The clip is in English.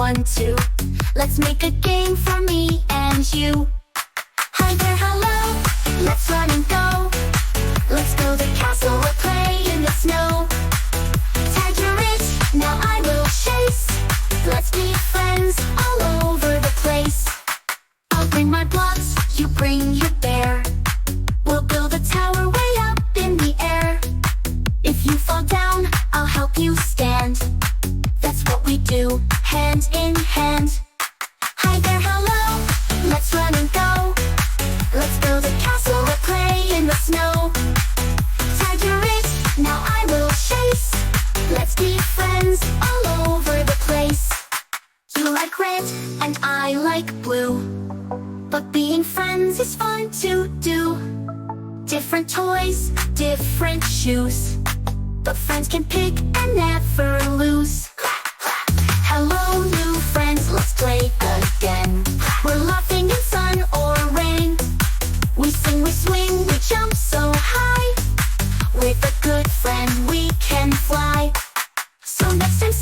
1, 2. Let's make a game for me and you. Hi there, hello, let's run and go. Let's build a castle or play in the snow. Tag, you're it, now I will chase. Let's be friends all over the place. I'll bring my blocks, you bring your bear. We'll build a tower way up in the air. If you fall down, I'll help you stand. That's what we do, hand in hand. Hi there, hello, let's run and go. Let's build a castle or play in the snow. Tag, you're it, now I will chase. Let's be friends all over the place. You like red and I like blue, but being friends is fun to do. Different toys, different shoes, but friends can pick and never lose. Hello new friends, let's play again. We're laughing in sun or rain. We sing, we swing, we jump so high. With a good friend we can fly. So next time,